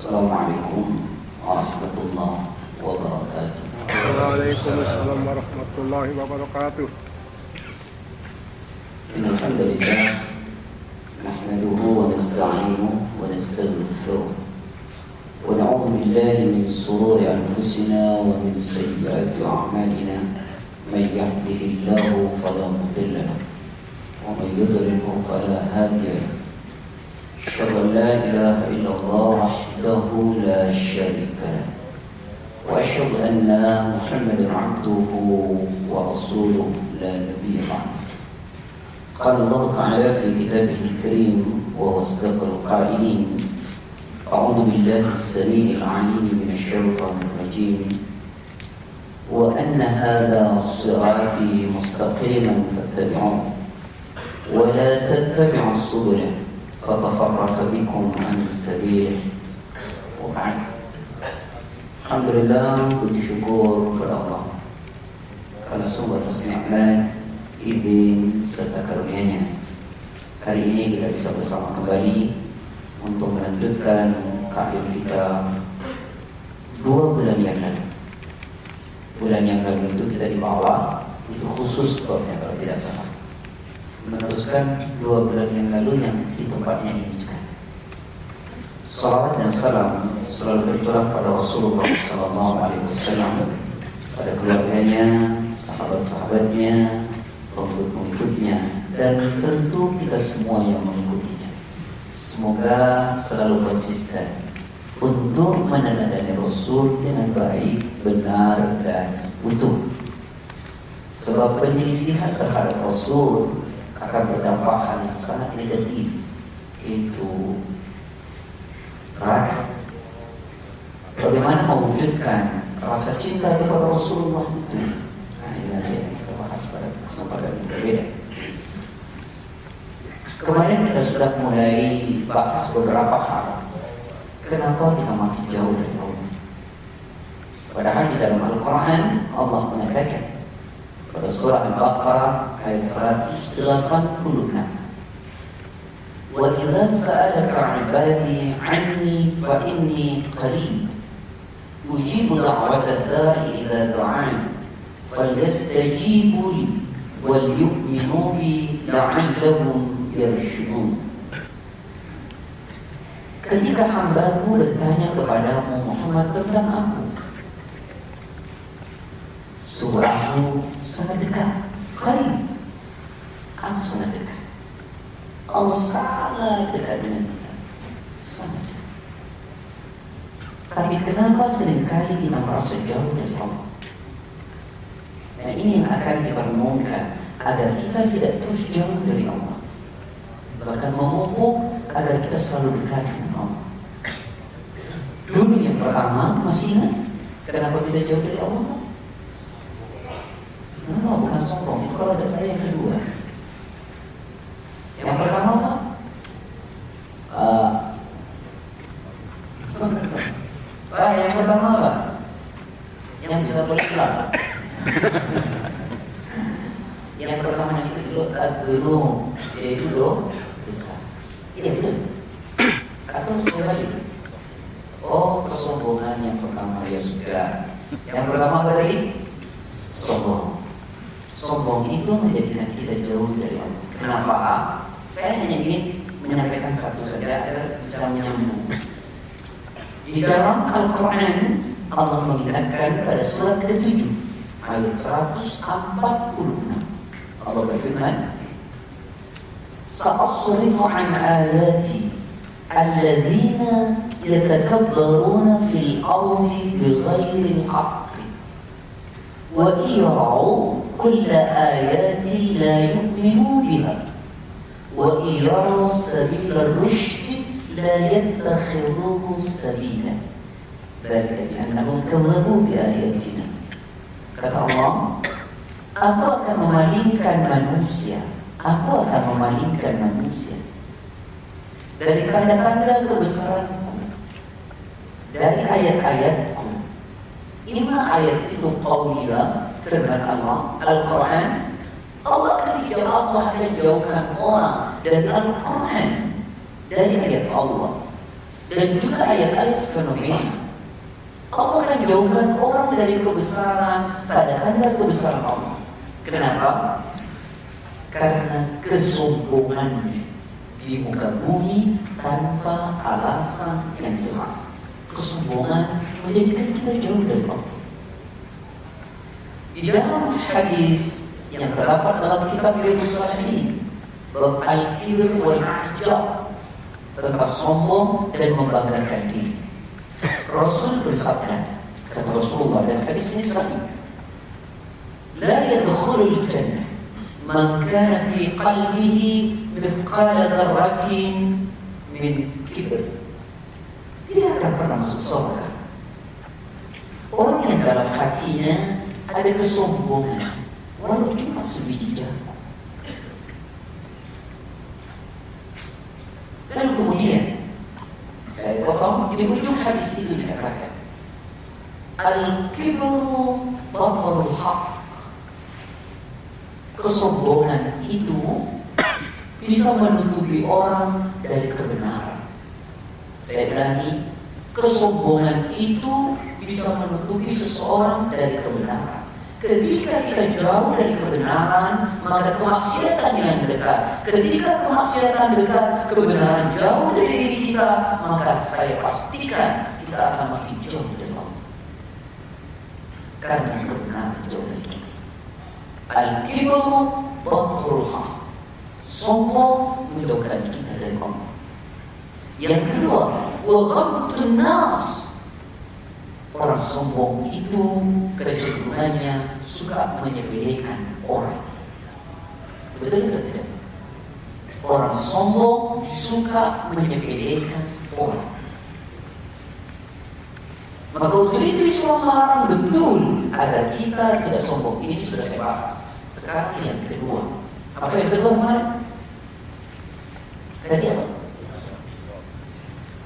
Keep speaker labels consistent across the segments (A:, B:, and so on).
A: Assalamualaikum warahmatullahi wabarakatuh.
B: Waalaikumsalam warahmatullahi wabarakatuh.
A: Innal hamdalillah nahmaduhu wa nasta'inuhu wa nastaghfiruh wa na'udzu billahi min shururi anfusina wa min sayyiati a'malina. May yahdihillahu fala mudilla lahu wa may yudlilhu fala hadiya lahu. Asyhadu an la ilaha illallah wahdahu la syarika lahu wa asyhadu anna Muhammadan 'abduhu wa rasuluhu la nabiyya ba'dahu. قال الله تعالى في كتابه الكريم وهو أصدق القائلين: أعوذ بالله السميع العليم من الشيطان الرجيم وأن هذا صراطي مستقيما فاتبعوه ولا تتبعوا السبل فتفرق بكم عن السبيل. وبعد. Alhamdulillah, puji syukur kepada Allah karena sungguh atas nikmat, izin serta karunia-Nya. Hari ini kita bisa bersama kembali untuk melanjutkan kajian kita 2 bulan yang lalu. Bulan yang lalu itu kita dibawa, itu khusus sebabnya kalau tidak salah, meneruskan 2 bulan yang lalu yang di tempatnya ini juga. Salawat dan salam selalu tercurah pada Rasulullah SAW, pada keluarganya, sahabat-sahabatnya, pengikut-pengikutnya, dan tentu kita semua yang mengikutinya. Semoga selalu konsisten untuk meneladani Rasul dengan baik, benar, dan utuh. Sebab penyelisihan terhadap Rasul akan berdampak hal yang sangat negatif, yaitu neraka. Bagaimana mewujudkan rasa cinta kepada Rasulullah itu? Nah, ini nanti yang kita bahas pada kesempatan yang berbeda. Kemarin kita sudah mulai bahas beberapa hal. Kenapa kita makin jauh dari Allah? Padahal di dalam Al-Quran Allah mengatakan pada surah Al-Baqarah ayat 186, wa idza sa'alaka 'ibadi 'anni fa inni qarib ujibu da'watad da'i idza da'an falyastajibu li wal yu'minu bi la'allahum yarshudun. Ketika hambaku bertanya kepadamu Muhammad tentang aku, sungguh aku sangat dekat, qarib, aku sangat dekat. Allah sangat dekat dengan kita, sangat dekat. Tapi kenapa seringkali kita merasa jauh dari Allah? Nah, ini yang akan kita renungkan agar kita tidak terus jauh dari Allah, bahkan memupuk agar kita selalu dekat dengan Allah. Dulu yang pertama, masih ingat kenapa kita jauh dari Allah? No, bukan sombong, itu kalau ada saya. Yang kedua, yang pertama Pak, yang pertama Pak, yang bisa berkelah. Yang pertama itu dulu gunung, yaitu dosa. Iya betul. Atau sekali, kesombongan yang pertama, ya sudah. Yang pertama apa tadi? Sombong. Sombong itu menjadikan kita jauh dari Allah. Kenapa? Saya hanya ingin menyampaikan satu saja agar bisa menyambung. Di dalam Al-Quran Allah mengingatkan pada surat ke-7 ayat 146. Allah berfirman, sa'asrifu an ayati alladzina yatakabbaruna fil ardi bighairi al-haqqi wa yarau kulla ayati la yu'minu biha wa yarau sabila ar-rushd la yattakhidhuhu sabila dhalika bi annahum kadzabu bi ayatina. Kata Allah, aku akan memalingkan manusia, aku akan memalingkan manusia dari tanda-tanda kebesaranku, dari ayat-ayatku. Ima ayat itu qawlilah, firman Allah, Al-Quran. Allah akan jauhkan orang dari Al-Quran, dari ayat Allah, dan juga ayat-ayat fenomena. Allah akan jauhkan orang dari kebesaran pada tanda kebesaran Allah. Kenapa? Karena kesombongannya di muka bumi tanpa alasan yang jelas. Kesombongan menjadikan kita jauh dari Allah. Di dalam hadis yang terdapat dalam kitab Riyadhus Shalihin, bab al-kibr wal ijab, tentang sombong dan membanggakan diri. Rasul bersabda, kata Rasulullah dan hadis ini sahih, la yadkhulul jannah man kana fi qalbihi mithqala dzarratin min kibr. Tidak akan pernah masuk surga orang yang dalam hatinya ada kesombongan, walau cuma sebiji jago. Lalu kemudian saya potong di ujung hadis itu dikatakan, al-kibru batarul haq. Kesombongan itu bisa menutupi orang dari kebenaran. Saya ulangi, kesombongan itu bisa menutupi seseorang dari kebenaran. Ketika kita jauh dari kebenaran, maka kemaksiatan yang dekat. Ketika kemaksiatan dekat, kebenaran jauh dari diri kita, maka saya pastikan kita akan makin jauh dari Allah. Karena kebenaran jauh dari kita. Al-kibru batrul haq. Sombong menjauhkan kita dari Allah. Yang kedua, wa ghamtun nas. Orang sombong itu kecenderungannya suka menyepelekan orang. Betul atau tidak? Orang sombong suka menyepelekan orang. Maka untuk itu Islam melarang betul agar kita tidak sombong. Ini sudah saya bahas. Sekarang yang kedua. Apa yang kedua kemarin? Tadi apa?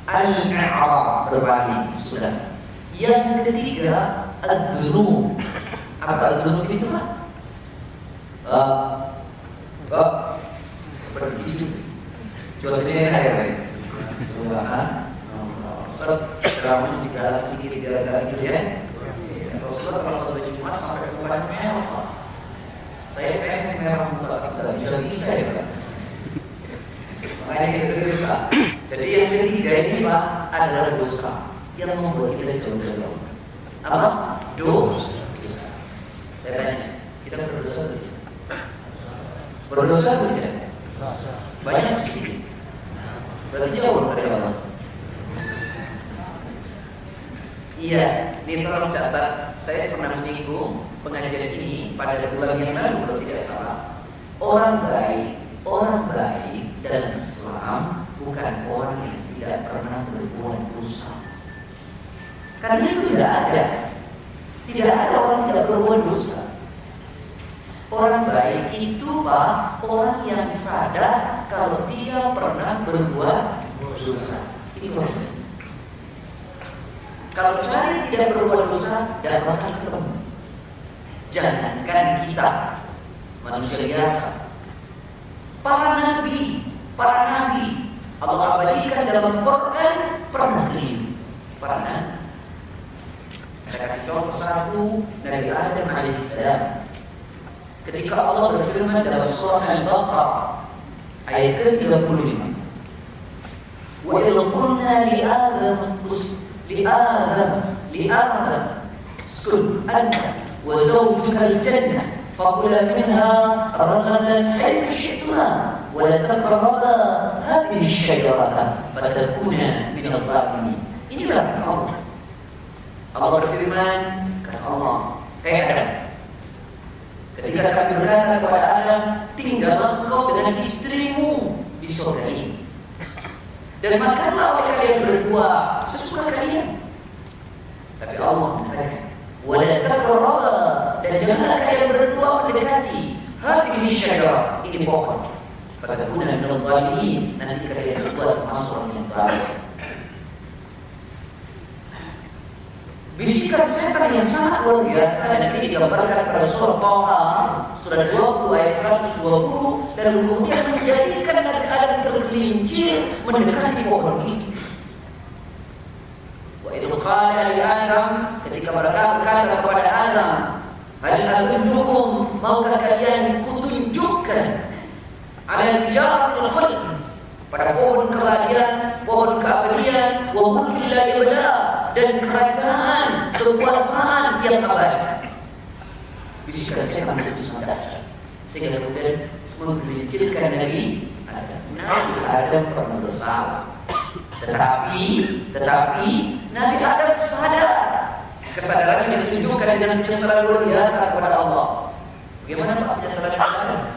A: Al-i'rab, berbalik, sudah. Yang ketiga, ad-dzunub. Apa ad-dzunub itu, Pak? Berarti coba cerita ya, Pak. Subhanallah. Ustaz, sekarang mesti galak sedikit gara-gara gitu ya. Rasulullah kalau pada Jumat sampai mukanya merah, Pak. Saya pengen merah muka, nggak bisa ya, Pak. Makanya kita serius, Pak. Jadi yang ketiga ini, Pak, adalah dosa yang membuat kita jauh dari Allah. Apa? Dosa. Saya tanya, kita berdosa atau tidak? Berdosa atau tidak? Banyak sedikit. Berarti jauh dari Allah. Iya, ini tolong catat. Saya pernah menyinggung pengajian ini pada bulan yang lalu kalau tidak salah. Orang baik dalam Islam bukan orang yang tidak pernah berbuat dosa. Karena itu tidak ada orang tidak berbuat dosa. Orang baik itu, Pak, orang yang sadar kalau dia pernah berbuat dosa. Itu orang baik. Kalau cari tidak berbuat dosa, tidak bakal ketemu. Jangankan kita, manusia biasa. Para nabi Allah abadikan dalam Quran pernah keliru. Para nabi. Saya kasih contoh satu Nabi Adam alaihissalam. Ketika Allah berfirman dalam surah Al-Baqarah ayat ke-35, wa idh qulna li Adam uskun anta wa zawjuka al-jannah fakula minha ragadan haythu shi'tuma wa la taqraba hadhihi asy-syajarata fatakuna min adh-dhalimin. Inilah Allah berfirman, kata Allah, Adam, ketika kami berkata kepada Adam, tinggallah engkau dengan istrimu di surga ini, dan makanlah oleh kalian berdua sesuka kalian. Tapi Allah mengatakan, wala taqraba, dan janganlah kalian berdua mendekati hadhihi syajarah, ini pohon, fatakuna min adh-dhalimin, nanti kalian berdua termasuk orang yang zalim. Bisikan setan yang sangat luar biasa, dan ini digambarkan pada surah Thaha, surah 20 ayat 120, dan kemudian menjadikan Nabi Adam tergelincir mendekati pohon itu. qala li Adam, ketika mereka berkata kepada Adam, hal adullukum, maukah kalian kutunjukkan ala tijaratil khuld, pada pohon kebahagiaan, pohon keabadian, wa mulkin la yabla, dan kerajaan, kekuasaan yang abadi. Bisikan setan itu sadar, sehingga kemudian menggelincirkan Nabi Adam. Nabi Adam pernah bersalah, tetapi Nabi Adam sadar. Kesadaran yang ditunjukkan dengan penyesalan luar biasa kepada Allah. Bagaimana Pak penyesalan kepada Allah?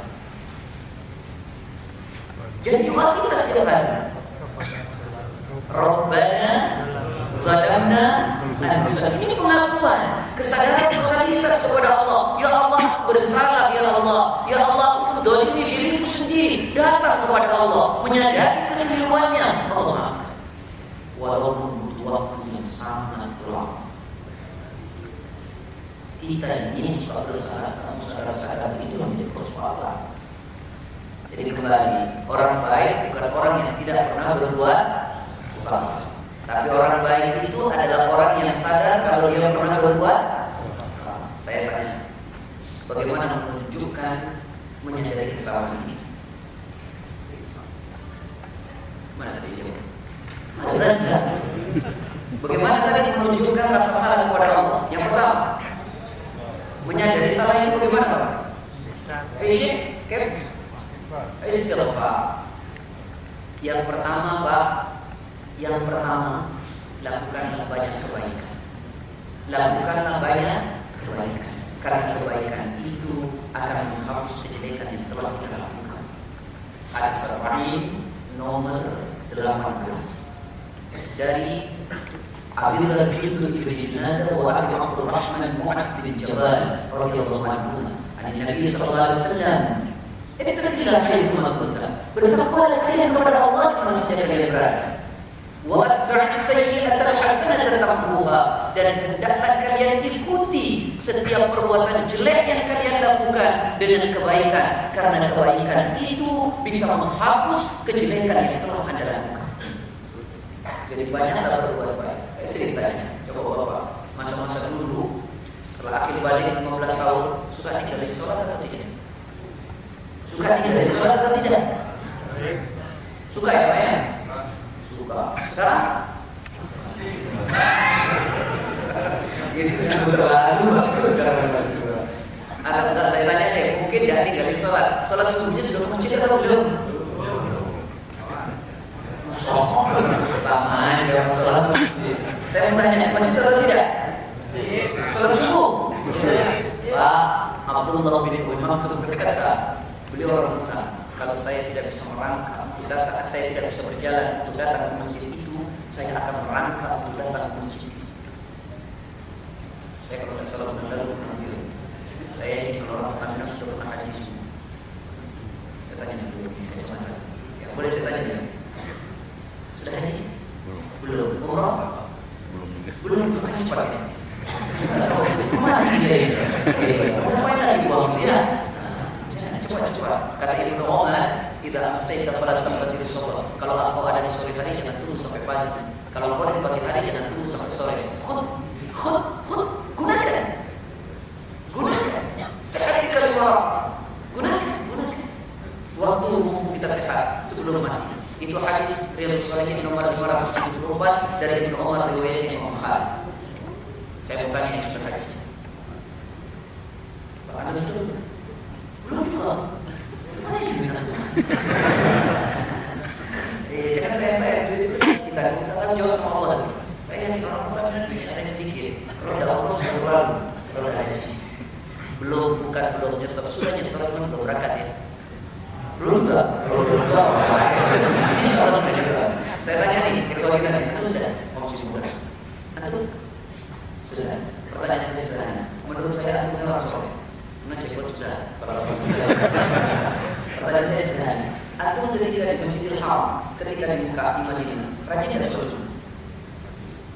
A: Jadi doa kita setiap hari. Rabbana zalamna anfusana. Ini pengakuan, kesadaran totalitas kepada Allah. Ya Allah, bersalah ya Allah. Ya Allah, aku menzalimi diriku sendiri. Datang kepada Allah, menyadari kekeliruannya. Allah maafkan. Walaupun butuh waktu yang sangat lama. Kita ini suka bersalah, saudara-saudara itu menjadi persoalan. Jadi kembali, orang baik bukan orang yang tidak pernah berbuat salah. Tapi orang baik itu adalah orang yang sadar kalau dia pernah berbuat salah. Saya tanya, bagaimana menunjukkan menyadari kesalahan itu? Mana tadi jawab? Bagaimana tadi menunjukkan rasa salah kepada Allah? Yang pertama, menyadari salah itu bagaimana, Pak? Istighfar. Yang pertama, Pak, lakukanlah banyak kebaikan. Lakukanlah banyak kebaikan. Karena kebaikan itu akan menghapus kejelekan yang telah kita lakukan. Hadis sahih nomor 18 dari Abi Dzar bin Junadah wa Abi Abdurrahman Mu'ad bin Jabal radhiyallahu anhu. Nabi sallallahu alaihi wasallam, "Ittaqillah haitsu ma kunta." Bertakwalah kalian kepada Allah di mana saja kalian berada. Wa atbi'is sayyi'atal hasanata tamhuha, dan hendaklah kalian ikuti setiap perbuatan jelek yang kalian lakukan dengan kebaikan, karena kebaikan itu bisa menghapus kejelekan yang telah Anda lakukan. Jadi banyaklah berbuat baik. Saya sering tanya, coba Bapak, masa-masa dulu setelah akhir balik 15 tahun, suka tinggal di sholat atau tidak? Suka tinggal di sholat atau tidak? Suka ya Pak ya? Suka. Sekarang? Itu sudah terlalu bagus sekarang. Atau enggak, saya tanya deh, mungkin tidak tinggalin sholat. Sholat subuhnya sudah ke masjid atau belum? Sama aja sholat masjid. Saya mau tanya, masjid atau tidak? Sholat subuh? Pak Abdullah bin Umm Maktum berkata, beliau orang buta. Kalau saya tidak bisa merangkak untuk datang, saya tidak bisa berjalan untuk datang ke masjid itu, saya akan merangkak untuk datang ke masjid itu. Saya kalau tidak salah bulan lalu pernah bilang, saya yakin kalau orang Pertamina sudah pernah haji semua. Saya tanya dulu, kacamata. Ya boleh saya tanya ya? Sudah haji? Belum. Umrah? Belum. Kan cepat ya? Mati dia ya? Ngapain lagi uang itu ya? Cepat. Kata Ibnu Umar, "Idza amsayta fala tamtadir shalah." Kalau engkau ada di sore hari jangan tunggu sampai pagi. Kalau engkau ada di pagi hari jangan tunggu sampai sore. Khud, gunakan. Sehati kalimah. Gunakan. Waktu mumpung kita sehat sebelum mati. Itu hadis Riyadhus Shalihin nomor 574 dari Ibnu Umar riwayat Imam Bukhari. Saya mau tanya yang sudah haji. Pak Anda sudah? Belum juga. Mana yang duit itu? Jangan saya duit itu kita tanggung jawab sama Allah. Saya yakin orang Pertamina duitnya ada sedikit. Kalau ada Allah sudah berlalu. Kalau ada haji, belum nyetor, sudah nyetor cuma belum berangkat ya. Belum juga. Insya Allah sudah juga. Saya tanya nih, ketua kita nih, Anda sudah? Masih muda. Anda sudah? Pertanyaan saya sederhana. Menurut saya Anda kenal soleh. Cekot sudah. Pertanyaan saya sederhana. Antum ketika di Masjidil Haram, ketika di Mekah di Madinah, rajin tidak sholat?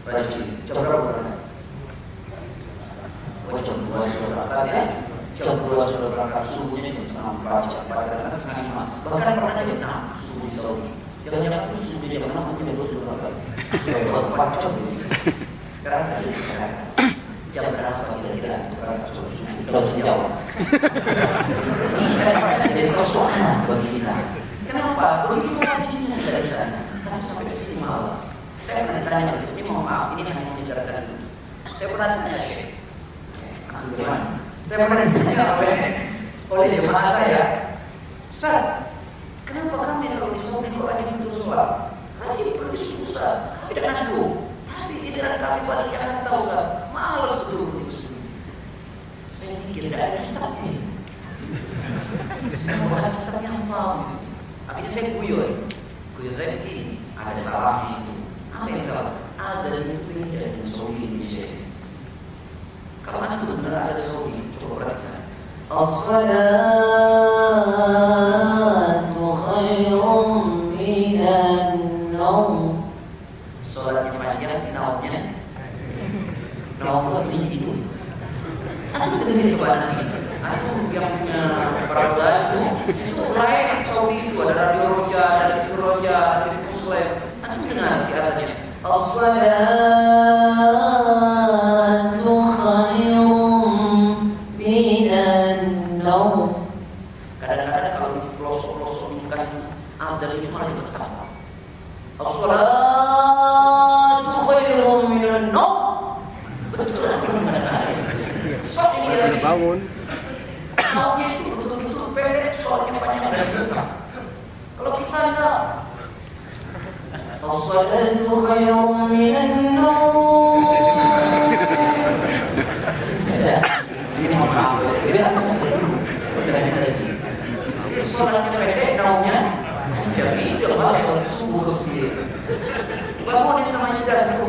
A: Rajin. Jam berapa berangkat? Jam 2 sudah berangkat ya. Jam 2 sudah berangkat, subuhnya jam setengah 4, jam 4 kadang setengah 5. Bahkan pernah jam 6 subuh di Saudi. Jam 6 subuh jam 6 jam 2 sudah berangkat. 4 jam. Sekarang jam berapa kira-kira? Kita harus jawab. Ini jadi persoalan bagi kita. Kenapa? Begitu rajinnya dari sana, tapi sampai ke sini malas. Saya pernah ditanya, ini mohon maaf, ini hanya menjelaskan dulu. Saya pernah ditanya, Syekh. Bagaimana? Saya pernah ditanya oleh jemaah saya, Ustaz, kenapa kami kalau di Saudi kok rajin betul sholat? Rajin pergi Ustaz, kami tidak ngantuk. Tapi giliran kami balik Jakarta Ustaz, malas betul pergi subuh. Saya mikir tidak ada kitabnya. Saya bahas kitabnya apa? Akhirnya saya guyon saya begini, ada salahnya itu. Apa yang salah? Ada itu beda dengan Saudi Indonesia. Kalau antum benar ada Saudi, coba perhatikan. As-salatu khairun minan naum. Salatnya panjang, naumnya naum itu tidur. Antum dengerin coba nanti. Antum yang punya peraturan itu lain Saudi itu ada radio Roja, ada TV Roja, ada TV Muslim. Antum dengar nanti katanya. As-salatu khairun minan naum. Kadang-kadang kalau di pelosok-pelosok nikah itu ada ini malah dibetak. As-salatu khairun minan naum. Betul kadang-kadang. So ini dia
B: bangun.
A: Naumnya itu betul-betul pendek, soalnya panjang dan betul. Kalau kita enggak, as-salatu khairun minan naum. Ini mau maaf, biar aku sedih dulu. Jangan lagi. Jadi sholatnya pendek, naumnya jam itu malah sholat subuh ke sini. Bangunin sama istri itu.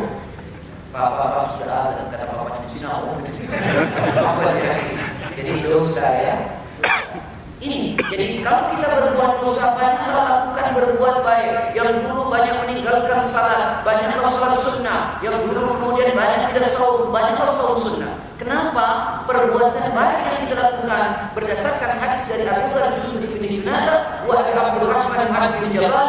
A: Bapak sudah ada kata bapaknya di sini. Jadi dosa ya. Ini, jadi kalau kita berbuat dosa, banyaklah lakukan berbuat baik. Yang dulu banyak meninggalkan salat, banyaklah salat sunnah. Yang dulu kemudian banyak tidak saum, banyaklah saum sunnah. Kenapa? Perbuatan baik yang kita lakukan berdasarkan hadis dari Abu Hurairah bin Junadah wa Abdurrahman bin Jabal,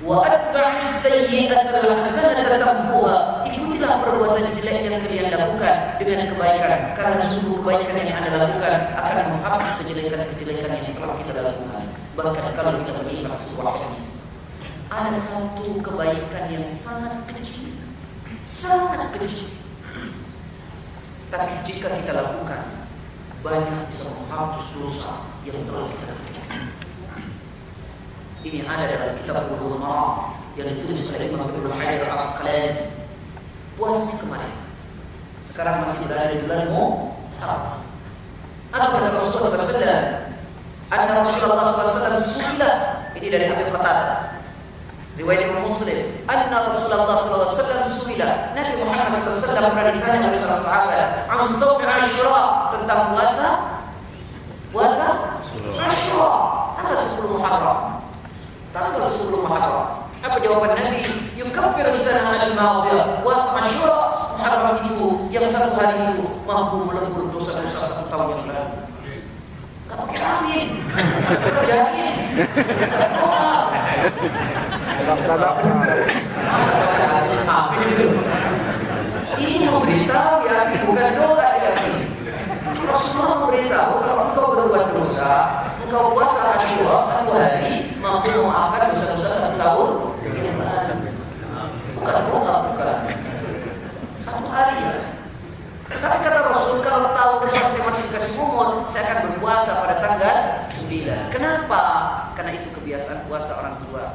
A: wa atba'is sayyi'ata al-hasanata tamhuha. Ikutilah perbuatan jelek yang kalian lakukan dengan kebaikan, karena sungguh kebaikan yang Anda lakukan akan menghapus kejelekan-kejelekan yang telah kita lakukan. Bahkan kalau kita melihat sebuah hadis, ada satu kebaikan yang sangat kecil, tapi jika kita lakukan, banyak bisa menghapus dosa yang telah kita lakukan. Ini ada dalam kitab Bulughul Maram yang ditulis oleh Imam Ibnu Hajar Al-Asqalani. Puasanya kemarin, sekarang masih berada di bulan Muharram. Apa kata Rasulullah SAW? Anna Rasulullah SAW suila. Ini dari Abi Qatadah, riwayat Imam Muslim. Anna Rasulullah SAW suila. Nabi Muhammad SAW pernah ditanya oleh seorang sahabat, "An shaum Asyura," tentang puasa Asyura, tanggal 10 Muharram. Tanggal 10 Muharram. Apa jawaban Nabi? Yukaffiru as-sanata al-madiyah. Puasa Asyura Muharram itu, yang satu hari itu mampu melebur dosa-dosa 1 tahun yang lalu. Enggak pakai amin, kerjain, enggak doa.
B: Laksanakan.
A: Ini memberitahu ya, bukan doa ya. Rasulullah memberitahu kalau engkau berbuat dosa, engkau puasa Asyura 1 hari, mampu memaafkan dosa-dosa 1 tahun yang lalu. Bukan doa, bukan 1 hari ya. Tapi kata Rasul, kalau tahu dekat saya masih dikasih umur, saya akan berpuasa pada tanggal 9. Kenapa? Karena itu kebiasaan puasa orang tua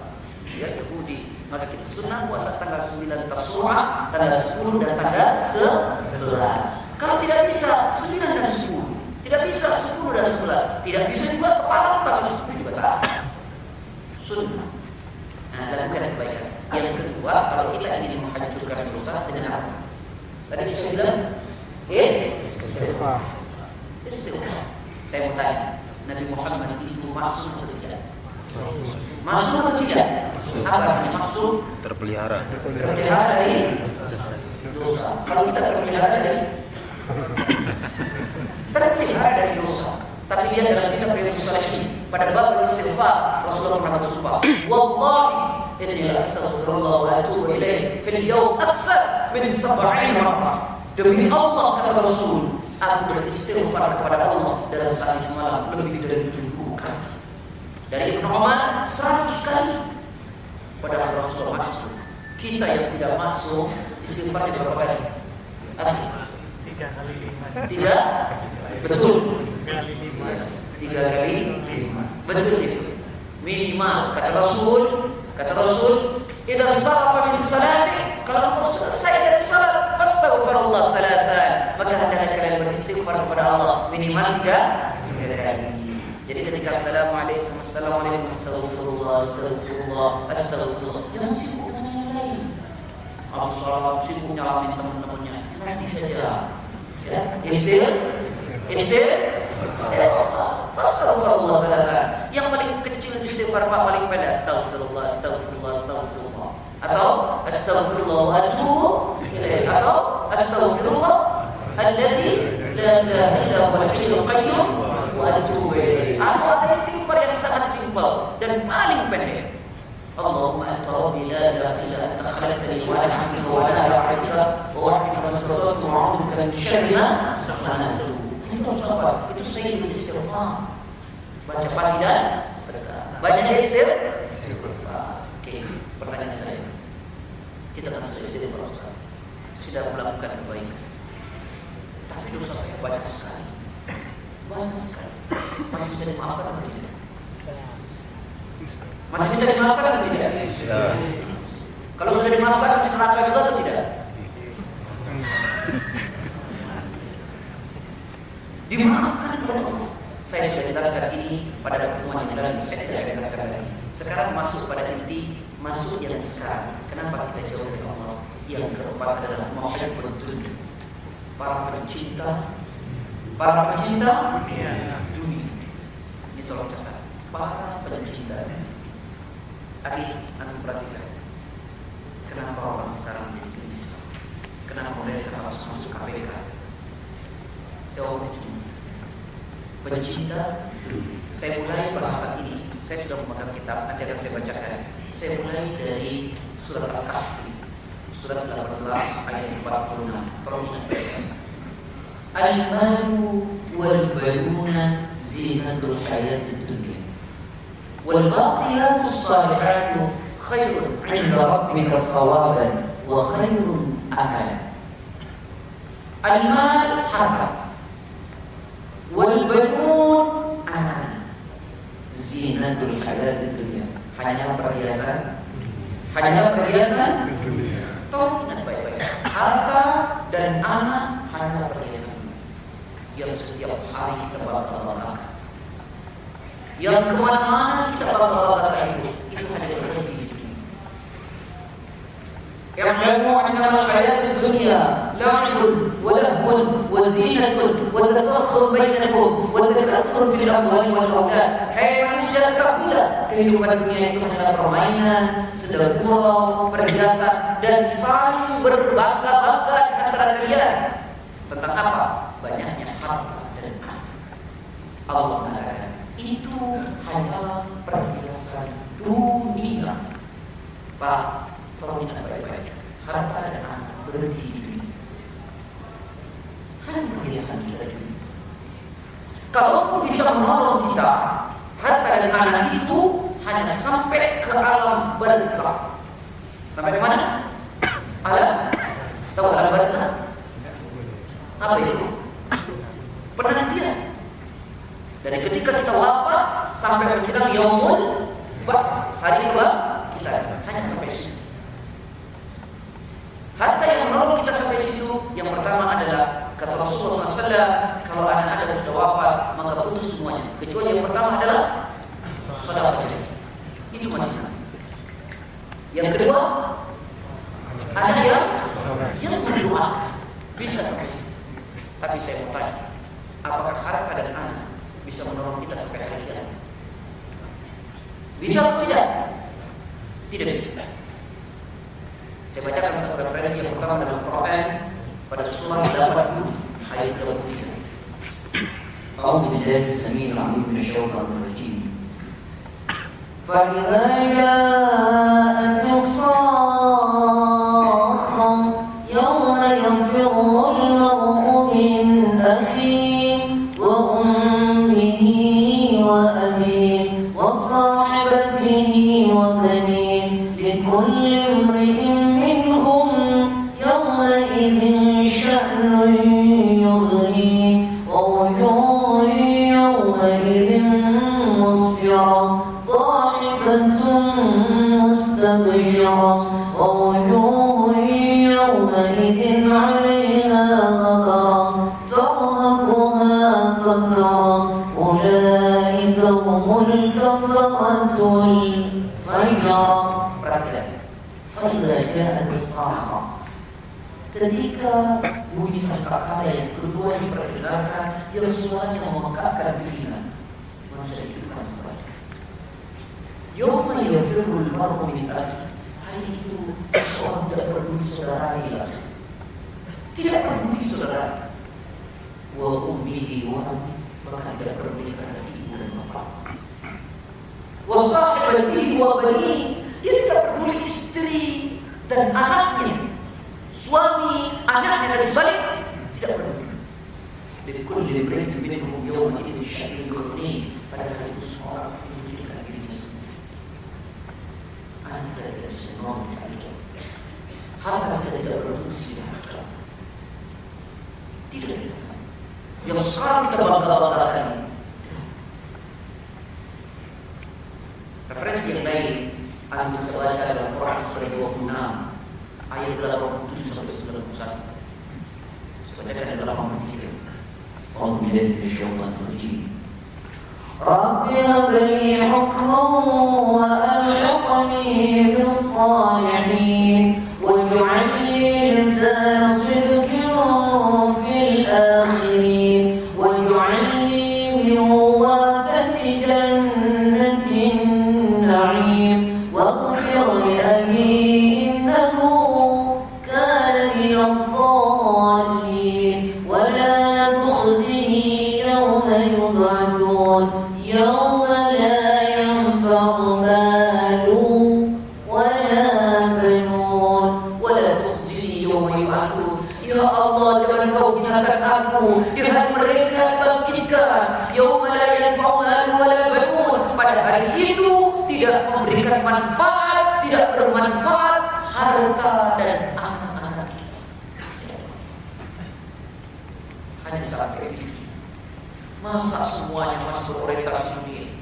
A: ya, Yahudi. Maka kita sunnah puasa tanggal 9 Tasu'a, tanggal 10 dan tanggal 11. Kalau tidak bisa 9 dan 10, tidak bisa 10 dan 11, tidak bisa juga kepala tanggal 10 juga tak. Sunnah. Nah, lakukan kebaikan. Yang kedua, kalau kita ingin menghancurkan dosa dengan apa? Tadi saya bilang, istighfar. Saya mau tanya, Nabi Muhammad itu maksum atau tidak? Maksum atau tidak? Apa artinya maksum?
C: Terpelihara.
A: Terpelihara dari dosa. Kalau kita terpelihara dari dosa. Tapi lihat dalam kitab Riyadhus Shalihin pada bab istighfar, Rasulullah pernah bersumpah, wallahi inni astaghfirullah wa atubu ilaih fil yawm akthar min 70 marrah. Demi Allah, kata Rasul, aku beristighfar kepada Allah dalam sehari semalam lebih dari 70 kali. Dari Ibnu Umar 100 kali. Padahal Rasul masuk. Kita yang tidak masuk istighfar berapa kali?
C: 3 kali 5.
A: 3? Betul. 3 kali 5. Betul itu. Minimal kata Rasul, idza sarafa min salati, kalau engkau selesai dari salat, fastaghfirullah thalathan, maka hendaklah kalian beristighfar kepada Allah minimal 3 kali. Jadi ketika assalamualaikum astagfirullah, jangan sibuk dengan yang lain. Habis salat sibuk nyalamin teman-temannya, nanti saja. Ya, Fastaghfirullah thalathan. Yang paling kecil istighfar paling pendek astaghfirullah. Atau astaghfirullah wa atubu ilaih. Atau astaghfirullah alladzi la ilaha illa huwal hayyul qayyum wa atubu ilaih. Atau ada istighfar yang sangat simpel dan paling pendek. Allahumma anta rabbi la ilaha illa anta khalaqtani wa ana 'abduka wa ana 'ala 'ahdika wa wa'dika mastata'tu wa a'udzu bika min syarri ma sana'tu. Itu sayyidul istighfar. Baca pagi dan petang. Banyak istighfar. Oke, pertanyaan saya. Kita kan sudah istighfar, Ustaz. Sudah melakukan kebaikan. Tapi dosa saya banyak sekali. Masih bisa dimaafkan atau tidak? Masih bisa dimaafkan atau tidak? Bisa. Kalau sudah dimaafkan masih neraka juga atau tidak? Dimaafkan oleh Allah. Saya sudah jelaskan ini pada pertemuan yang lalu. Saya tidak jelaskan lagi. Sekarang masuk pada inti, masuk yang sekarang. Kenapa kita jauh dari Allah? Yang keempat adalah muhibbud dunya. Para pencinta dunia. Ini tolong catat. Para pencinta. Akhir, anda perhatikan. Kenapa orang sekarang menjadi gelisah? Kenapa mereka harus masuk KPK? Jawabannya cuma pencinta dunia. Saya mulai bahasan ini. Saya sudah memegang kitab, nanti akan saya bacakan. Saya mulai dari surat Al-Kahfi, surat 18 ayat 46. Tolong ingat baik. Al-malu wal banuna zinatul hayatid dunya wal baqiyatus salihatu khairun 'inda rabbika thawaban wa khairun amala. Al-mal harta, wal banun anak, zinatul hayatid dunya, hanya perhiasan dunia. Tolong ingat baik-baik. Harta dan anak hanya perhiasan yang setiap hari kita bakal makan, yang kemana-mana kita bakal itu hanya berhenti di dunia. Ya'lamu annama hayatid dunya la'ibun wa lahwun wa zinatun wa tafakkhurun bainakum wa takatsur fil amwali wal aulad. Hai manusia, ketahuilah kehidupan dunia itu hanyalah permainan, sedang gurau, perhiasan, dan saling berbangga-bangga di antara kalian. Tentang apa? Banyaknya harta dan anak. Allah mengatakan itu hanyalah perhiasan dunia. Pak, tolong ingat baik-baik. Harta dan anak berhenti di dunia. Hanya perhiasan kita di dunia. Kalau pun bisa menolong kita, harta dan anak itu hanya sampai ke alam barzakh. Sampai ke mana? Alam? Tahu alam barzakh? Apa itu? Penantian. Dari ketika kita wafat sampai menjelang yaumul ba'ts, hari kebangkitan, hanya sampai situ. Harta yang menolong kita sampai situ, yang pertama adalah kata Rasulullah SAW, kalau anak Adam sudah wafat maka putus semuanya, kecuali yang pertama adalah sedekah jariah. Itu masih sama. Yang kedua, anak yang mendoakan, bisa sampai situ. Tapi saya mau tanya, apakah harta dan anak bisa menolong kita sampai hari kiamat? Bisa atau tidak? Tidak bisa. Saya bacakan satu referensi yang pertama dalam Quran pada surah 80 ayat 33. A'udzu billahi as-sami'il 'alim minasy syaithanir rajim. فإذا جاءك يوم يفر المرء من أخيه وأمه وأبيه وصاحبته وبنيه لكل امرئ منهم يومئذ شأن يغنيه ووجوه يومئذ مسفرة ضاحكة مستبشرة ووجوه يومئذ عليها غبرة ترهقها قترة أولئك هم الكفرة الفجرة. Perhatikan, فإذا جاءت الصاخة, ketika bunyi sangkakala yang kedua diperdengarkan yang suaranya memekakkan telinga, manusia dihidupkan kembali. Yawma yafirrul mar'u min akhihi, hari itu seorang tidak peduli saudaranya lagi, tidak peduli saudaranya, wa ummihi wa abihi, bahkan tidak peduli karena ibu dan bapak, wa sahibatihi wa banihi, dia tidak peduli istri dan anaknya, suami, anaknya dan sebaliknya, tidak peduli. Dari kulli imrin minhum yawma idzin sya'nun yughnihi, pada hari itu semua orang memikirkan dirinya sendiri. Anda tidak bisa ngomong demikian. Harta kita tidak berfungsi di akhirat. Tidak. Yang sekarang kita bangga-banggakan ini. Referensi yang lain, Anda bisa baca dalam Quran surah 26 ayat 87 sampai 91. Sebagian dalam 83. أعوذ بالله من الشيطان الرجيم. رب هب لي حكما وألحقني بالصالحين واجعل لي لسان صدق في الآخرين واجعلني من ورثة جنة النعيم واغفر لأبي إنه كان من الضالين ولا تخزني يوم يبعثون يوم لا ينفع مال ولا بنون ولا تخزني يوم يبعثون. Ya Allah, jangan kau hinakan aku di hari mereka bangkitkan. Yauma la yanfa'u malun wala banun, pada hari itu tidak memberikan manfaat, tidak bermanfaat harta dan anak-anak kita. Hanya sampai ini. Masa semuanya masih berorientasi dunia?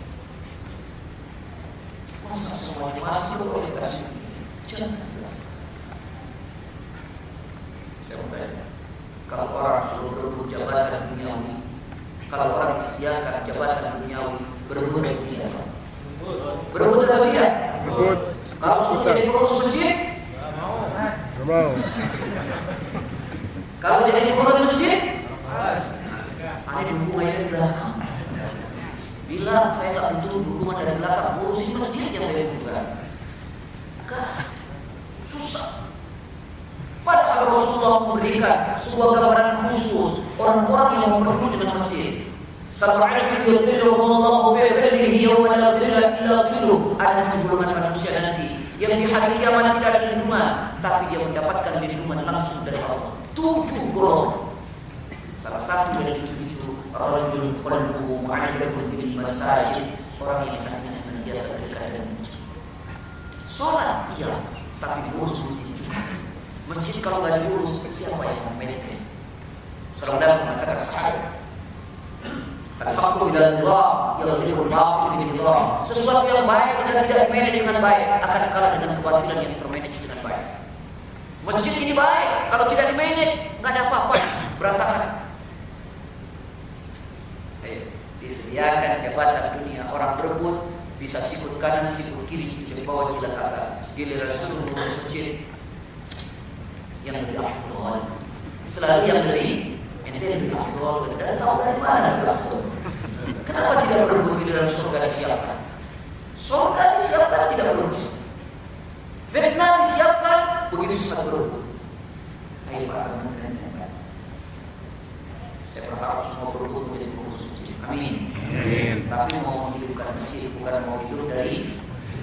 A: Masa semuanya masih berorientasi dunia? Jangan. Saya mau tanya, kalau orang suruh berebut jabatan duniawi, kalau orang disediakan jabatan duniawi, berebut atau tidak? Berebut atau tidak?
B: Berebut.
A: Kalau suruh jadi pengurus masjid?
B: Nggak mau.
A: Kalau jadi pengurus masjid? Ada dukungan dari belakang. Bilang saya nggak butuh dukungan dari belakang, urusin masjid yang saya butuhkan. Enggak, susah. Padahal Rasulullah memberikan sebuah gambaran khusus orang-orang yang memperlu dengan masjid. Sab'atun yudhilluhumullahu fi dhillihi yawma la dhilla illa dhilluh. Ada 7 golongan manusia nanti yang di hari kiamat tidak ada lindungan, tapi dia mendapatkan lindungan langsung dari Allah. 7 golongan. Salah satu dari 7 itu rajulun qalbuhu mu'allaqun bil masajid, orang yang hatinya senantiasa dekat dengan masjid. Salat iya, tapi diurus masjid juga. Masjid kalau nggak diurus, siapa yang memaintain? Saudara mengatakan sahabat, al-haqqu bilallah, yadhibul batil billah. Sesuatu yang baik jika tidak dimanage dengan baik akan kalah dengan kebatilan yang termanage dengan baik. Masjid ini baik, kalau tidak dimanage nggak ada apa-apa, berantakan. Disediakan jabatan dunia, orang berebut bisa sikut kanan, sikut kiri, ke bawah, jilat atas. Giliran suruh ngurus masjid, yang lebih afdol, selalu yang lebih ente lebih afdol, dan tahu dari mana lebih afdol. Kenapa tidak berebut giliran surga disiapkan? Surga disiapkan tidak berebut. Fitnah disiapkan begitu sempat berebut. Ayo para teman-teman, saya berharap semua berebut menjadi pengurus masjid. Amin. Tapi mau menghidupkan masjid, bukan mau hidup dari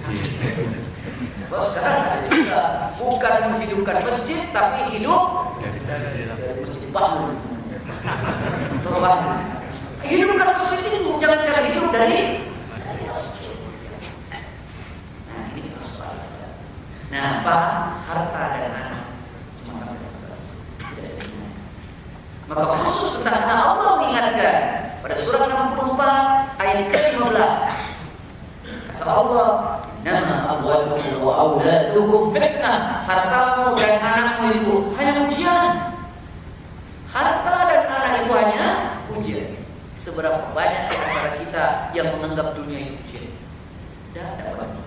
A: masjid. Bahwa sekarang ada juga bukan menghidupkan masjid, tapi hidup dari masjid bangun. Hidupkan masjid itu jangan cara hidup dari masjid. Nah ini persoalannya. Nah Pak, harta dan anak cuma sampai batas. Tidak ada gunanya. Maka khusus tentang anak Allah mengingatkan pada surat 64 ayat ke-15. Kata Allah, nama amwalukum wa auladukum fitnah. Hartamu dan anakmu itu hanya ujian. Harta dan anak itu hanya ujian. Seberapa banyak di antara kita yang menganggap dunia itu ujian? Tidak ada banyak.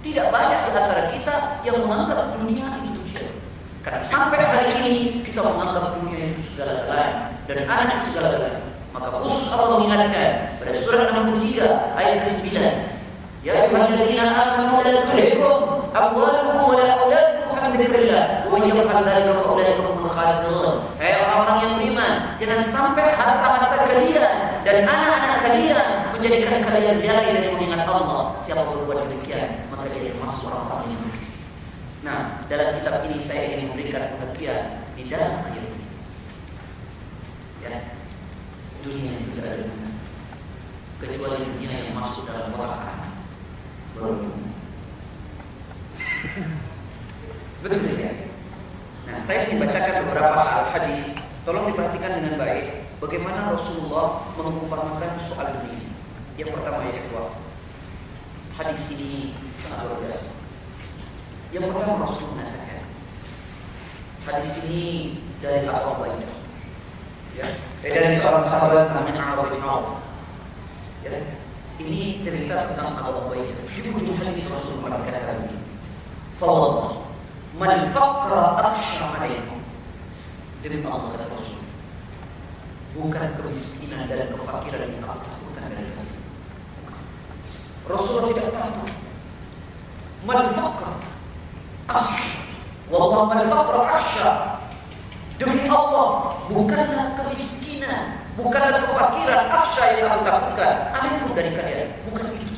A: Tidak banyak di antara kita yang menganggap dunia itu ujian. Karena sampai hari ini kita menganggap dunia itu segala-galanya dan anak itu segala-galanya. Maka khusus Allah mengingatkan pada surat 63 ayat ke-9. Ya ayyuhalladzina amanu la tulhikum amwalukum wa la auladukum an dzikrillah wa may yaf'al dzalika fa ulaika humul khasirun. Hai orang-orang yang beriman, jangan sampai harta-harta kalian dan anak-anak kalian menjadikan kalian lalai dari mengingat Allah. Siapa berbuat demikian, maka dia termasuk orang-orang yang rugi. Nah, dalam kitab ini saya ingin memberikan pengertian di dalam ayat ini. Ya, dunia itu tidak ada guna kecuali dunia yang masuk dalam kotak anak. Betul ya. Nah, saya membacakan beberapa hadis. Tolong diperhatikan dengan baik bagaimana Rasulullah mengumpamakan soal dunia. Yang pertama ya ikhwah, hadis ini sangat luar biasa. Yang pertama Rasul mengatakan, hadis ini dari Abu Ubaidah, ya, dari seorang sahabat namanya Amr bin Auf. Ya, ini cerita tentang Abu Ubaidah. Di ujung hadis Rasul mengatakan begini, "Fawallah, man faqra akhsha 'alaikum." Demi Allah kata Rasul, bukan kemiskinan dan kefakiran yang aku takutkan dari kalian. Rasulullah tidak takut. Man faqra akhsha, wallah man faqra akhsha. Demi Allah, bukanlah kemiskinan, bukanlah kefakiran akhsha yang aku takutkan alaikum dari kalian, bukan itu.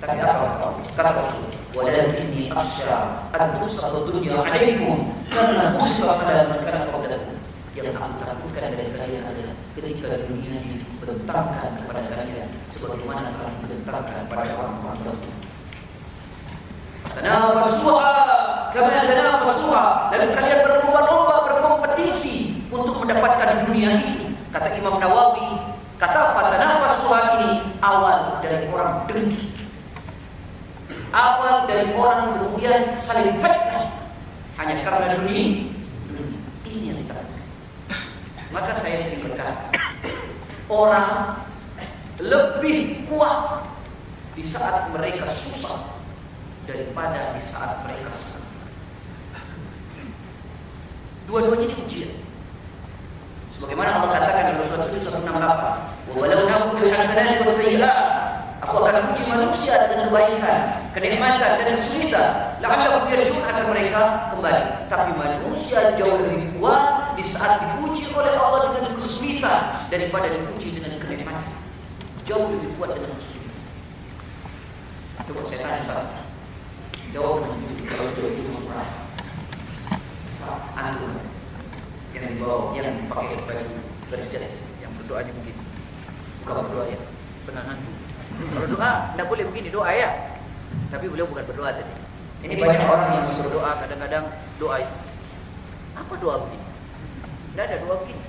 A: Tapi apa kata Rasul? Walakinni akhsha an tusata dunya alaikum karena musibah pada mereka qablakum. Yang aku takutkan dari kalian adalah ketika dunia dibentangkan kepada kalian sebagaimana telah dibentangkan pada orang-orang terdahulu. Tanafasuha kama tanafasuha, lalu kalian berlomba-lomba berkompetisi untuk mendapatkan dunia itu. Kata Imam Nawawi, kata tanafasuha ini awal dari orang dengki, awal dari orang kemudian saling fitnah hanya karena dunia. Ini yang ditakutkan. Maka saya sering berkata, orang lebih kuat di saat mereka susah daripada di saat mereka senang. Dua-duanya ini ujian. Sebagaimana Allah katakan dalam surat 168, "Wa balawnakum bil hasanati was sayyi'at." Aku akan uji manusia dengan kebaikan, kenikmatan dan kesulitan, la'allahum yarji'un, agar mereka kembali. Tapi manusia jauh lebih kuat di saat diuji oleh Allah dengan kesulitan daripada diuji dengan kenikmatan. Jauh lebih kuat dengan kesulitan. Coba saya tanya satu. Jawab dengan jujur, kalau itu murah. Antum yang dibawa, yang pakai baju garis-garis, yang berdoanya begini, bukan berdoa ya, setengah ngantuk. Kalau doa tidak boleh begini, doa ya. Tapi beliau bukan berdoa tadi. Ini banyak orang yang suruh doa, kadang-kadang doa itu. Apa doa begini? Tidak ada doa begini.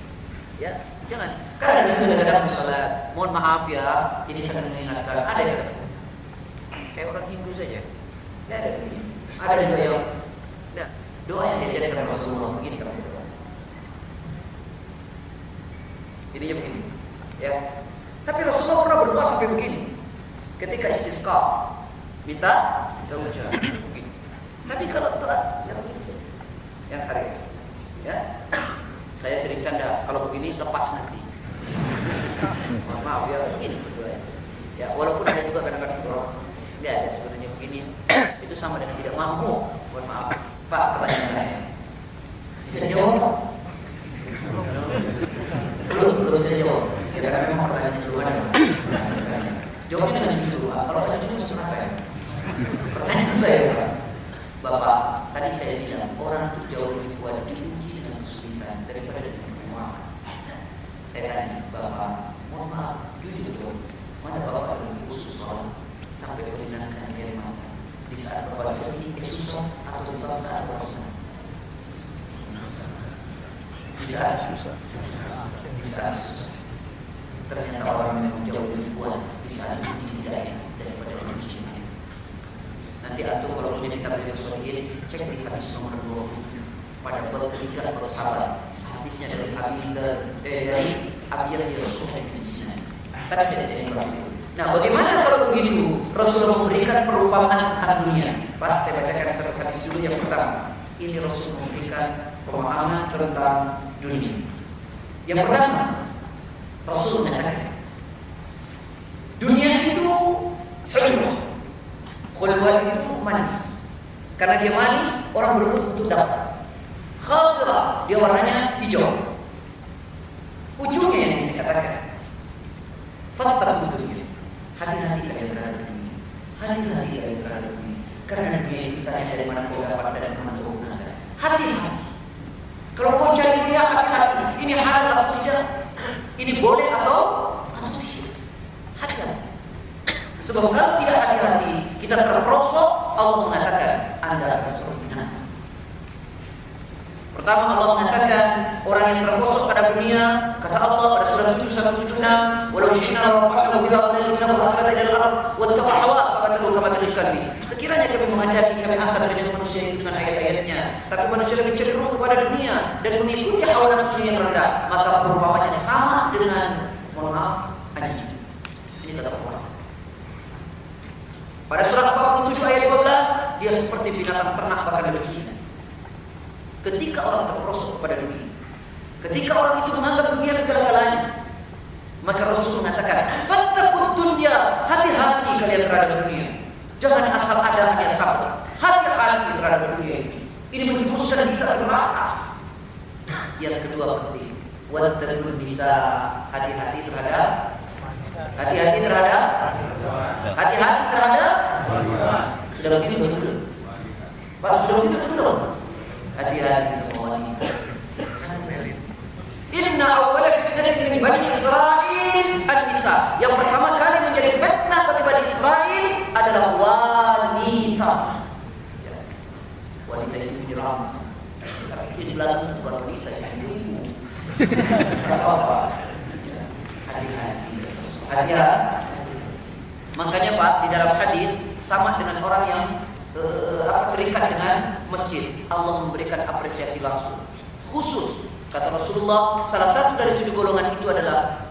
A: Ya, jangan. Karena kadang-kadang salat, mohon maaf ya, ini sangat mengingatkan. Ada yang kayak orang Hindu saja. Tidak ada begini. Ada juga yang nah, doa yang diajarkan Rasulullah begini kalau doa. Jadinya begini. Ya. Tapi Rasulullah pernah berdoa sampai begini. Ketika istisqa, minta hujan begini. Tapi kalau doa yang begini saja, yang hari ini, ya, saya sering canda kalau begini lepas nanti. Maaf ya, begini berdoa ya. Ya, walaupun ada juga kadang-kadang berdoa. Tidak ada sebenarnya begini. Itu sama dengan tidak mau. Mohon maaf, Pak, pertanyaan saya. Bisa dijawab? Belum bisa dijawab. Ya karena memang pertanyaannya belum ada. Jawabnya dengan jujur, Pak. Kalau tidak jujur sebenarnya apa ya? saya Pak. Bapak, tadi saya bilang orang itu jauh lebih kuat diuji dengan kesulitan daripada dengan kemewahan. Saya tanya, Bapak, mohon maaf, jujur dong, mana Bapak lebih khusus sholat sampai menenangkan air mata di saat Bapak sedih, susah, atau di saat Bapak senang? Di saat susah. Di saat susah. Ternyata orang memang jauh lebih kuat di saat uji tidak enak daripada uji yang enak. Nanti antum kalau punya kitab Riyadhus Shalihin, cek di hadis nomor 27 pada bab ketiga bab sabar. Hadisnya dari Abiyah Yusuf bin Sinan. Tadi saya tidak bahas itu. Nah, bagaimana kalau begitu Rasulullah memberikan perumpamaan tentang dunia? Pak, saya bacakan satu hadis dulu yang pertama. Ini Rasul memberikan pemahaman tentang dunia. Yang pertama, Rasul mengatakan dunia itu hulwah. Hulwah itu manis. Karena dia manis, orang berebut untuk dapat. Khadirah, dia warnanya hijau. Ujungnya yang saya katakan, fattaqud dunya. Hati-hati kalian terhadap dunia. Hati-hati kalian terhadap dunia. Karena dunia itu tanya dari mana kau dapat dan kemana kau gunakan. Hati-hati. Kalau kau cari dunia, hati-hati. Ini halal atau tidak? Ini boleh atau tidak? Hati-hati. Sebab kalau tidak hati-hati, kita terperosok. Allah mengatakan Anda akan seperti binatang. Pertama Allah mengatakan orang yang terperosok pada dunia, kata Allah pada surat 7:176, walau syi'na larafa'nahu biha walakinnahu akhlada ila al-ard wattaba'a hawa fatahu kama tadil kalbi. Sekiranya kami menghendaki, kami angkat derajat manusia itu dengan ayat-ayatnya, tapi manusia lebih cenderung kepada dunia dan mengikuti hawa nafsunya yang rendah, maka perumpamannya sama dengan, mohon maaf, anjing. Ini kata Allah. Pada surat 47 ayat 12, dia seperti binatang ternak bahkan lebih hina. Ketika orang terperosok kepada dunia, ketika orang itu menganggap dunia segala-galanya, maka Rasul mengatakan, fattaqud dunya, hati-hati kalian terhadap dunia. Jangan asal ada hadiah sabar. Hati-hati terhadap dunia ini. Ini menjerumuskan kita ke neraka. Yang kedua penting, wattaqun nisa, hati-hati terhadap sudah begitu betul. Pak, sudah begitu betul. Hati-hati semua wanita. Inna awwala fitnatin min Bani Israil an-nisa. Yang pertama kali menjadi fitnah bagi Bani Israil adalah wanita. Wanita itu menyerang. Tapi di belakang bukan wanita, ibu-ibu. Apa? Hati-hati. Makanya Pak, di dalam hadis sama dengan orang yang terikat dengan masjid. Allah memberikan apresiasi langsung khusus. Kata Rasulullah, salah satu dari 7 golongan itu adalah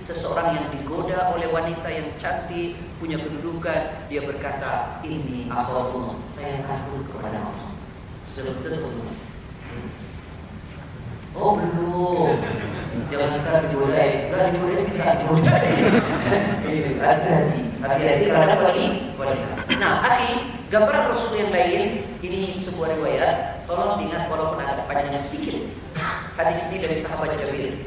A: seseorang yang digoda oleh wanita yang cantik, punya kedudukan. Dia berkata, ini akhafullah, saya takut kepada Allah. Sudah betul belum? Oh belum. Jangan kita digodai. Enggak digodai, minta digodai. Hati-hati terhadap wanita. Nah, akhi, gambaran Rasul yang lain, ini sebuah riwayat. Tolong diingat walaupun agak panjang sedikit. Hadis ini dari sahabat Jabir.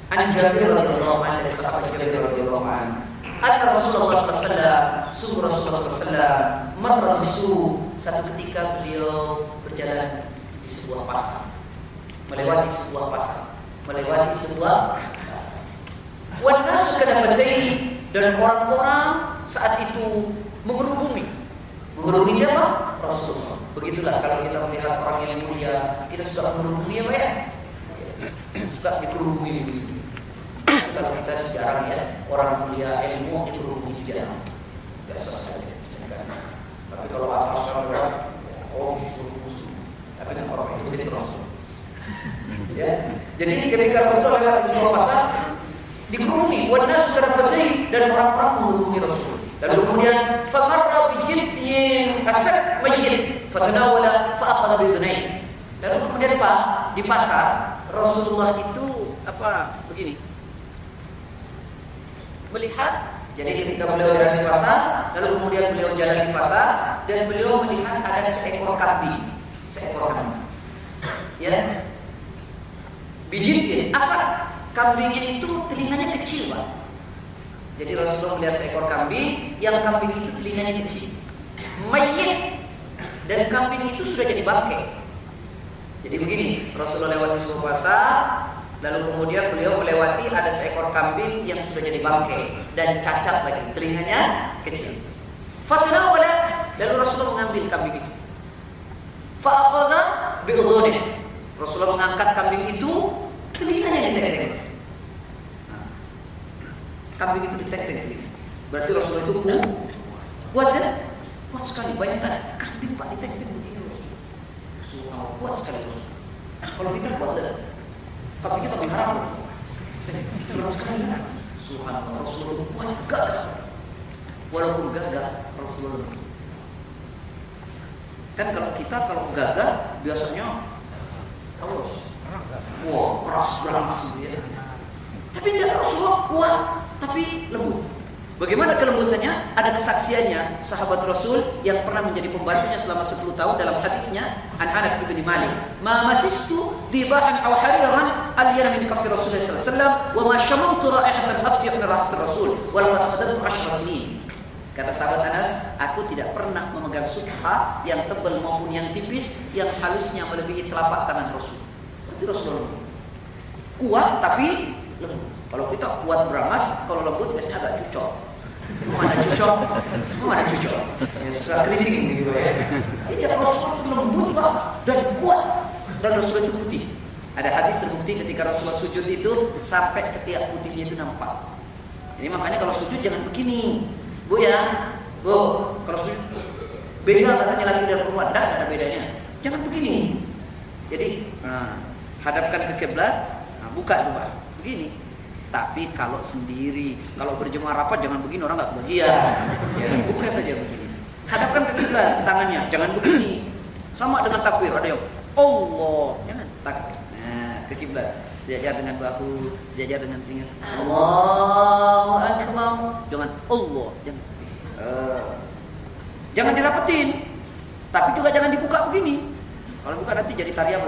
A: An Jabir radhiyallahu anhu, dari sahabat Jabir radhiyallahu anhu. Anna Rasulullah SAW, sungguh Rasulullah SAW, marra bisu, satu ketika beliau berjalan di sebuah pasar, melewati sebuah pasar. Wan nasu kanafatai, dan orang-orang saat itu mengerubungi siapa? Rasulullah. Begitulah kalau kita melihat orang yang mulia, kita suka mengerubungi apa ya? Suka dikerubungi begitu. Kalau kita sejarah ya, orang mulia ilmu dikerubungi tidak biasa saja. Tapi kalau atas orang tapi orang itu fitrah. Ya. Jadi ketika Rasulullah lewat di sebuah pasar, dikerumuni, wanas kanafatai, dan orang-orang mengerumuni Rasul. Lalu kemudian famarra bijidyin asad mayyit fatanawala faakhadha bidunai. Lalu kemudian Pak, di pasar Rasulullah itu begini. Melihat, jadi ketika beliau jalan di pasar, lalu kemudian beliau jalan di pasar dan beliau melihat ada seekor kambing. Ya. Bijidyin asad, kambingnya itu telinganya kecil Pak.
D: Jadi Rasulullah melihat seekor kambing, yang kambing itu telinganya kecil, mayit, dan kambing itu sudah jadi bangkai. Jadi begini, Rasulullah lewat di sebuah pasar, lalu kemudian beliau melewati ada seekor kambing yang sudah jadi bangkai dan cacat lagi, telinganya kecil. Fatanawala, lalu Rasulullah mengambil kambing itu. Fa'akhadha bi'udhunih. Rasulullah mengangkat kambing itu, telinganya ditek-tek. Kambing itu ditek-tek. Berarti Rasulullah itu kuat kan? Kuat sekali. Bayangkan kambing Pak ditek-tek begini. Subhanallah, kuat sekali. Kalau kita kuat kan? Kambingnya kambing haram. Berat sekali kan? Subhanallah, Rasulullah itu kuat, gagah. Walaupun gagah, Rasulullah. Kan kalau kita gagah biasanya wah, keras berangas gitu ya. Tapi tidak, Rasulullah kuat, tapi lembut. Bagaimana kelembutannya? Ada kesaksiannya sahabat Rasul yang pernah menjadi pembantunya selama 10 tahun dalam hadisnya an Anas bin Malik. Ma masistu dibahan aw hariran alyana min kaffi Rasulullah sallallahu alaihi wasallam wa ma shamamtu raihatan atyab min raihatir Rasul wa laqad khadamtu 10 sinin. Kata sahabat Anas, aku tidak pernah memegang subha yang tebal maupun yang tipis yang halusnya melebihi telapak tangan Rasul. Berarti Rasulullah kuat tapi lembut. Kalau kita kuat berangas, kalau lembut biasanya agak cucok. Mana cucok? Ya suka keriting gitu ya. Ini Rasulullah itu lembut banget dan kuat, dan Rasulullah itu putih. Ada hadis terbukti ketika Rasulullah sujud itu sampai ketiak putihnya itu nampak. Jadi makanya kalau sujud jangan begini, Bu ya, Bu. Kalau sujud beda katanya laki dan perempuan, tidak ada bedanya. Jangan begini. Jadi hadapkan ke kiblat, buka tuh Pak, begini. Tapi kalau sendiri, kalau berjemaah rapat jangan begini, orang nggak kebagian. Ya, buka saja begini. Hadapkan ke kiblat tangannya, jangan begini. Sama dengan takbir, ada yang Allah, jangan takbir. Nah, ke kiblat, sejajar dengan bahu, sejajar dengan telinga. Allahu akbar. Jangan Allah, jangan. Jangan dirapetin. Tapi juga jangan dibuka begini. Kalau buka nanti jadi tarian.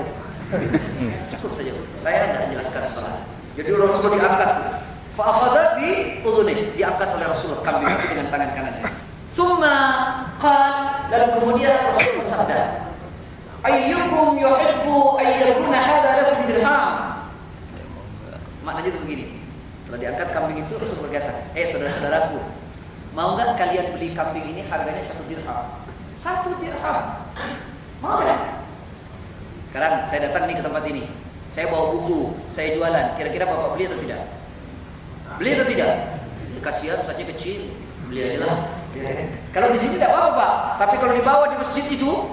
D: Cukup saja. Saya tidak jelaskan salat. Jadi Rasulullah diangkat, fa'akhadha bi udhunih, diangkat oleh Rasulullah kambing itu dengan tangan kanannya. Summa qala, lalu kemudian Rasul bersabda, ayyukum yuhibbu ayyakuna hadha lahu bidirham. Maknanya itu begini. Setelah diangkat kambing itu Rasul berkata, saudara-saudaraku, mau enggak kalian beli kambing ini harganya 1 dirham? 1 dirham. Mau enggak? Sekarang saya datang nih ke tempat ini. Saya bawa buku, saya jualan. Kira-kira Bapak beli atau tidak? Beli atau tidak? Ya, kasihan ustaznya kecil, beli aja lah. Ya. Kalau di sini tidak apa-apa Pak. Tapi kalau dibawa di masjid itu,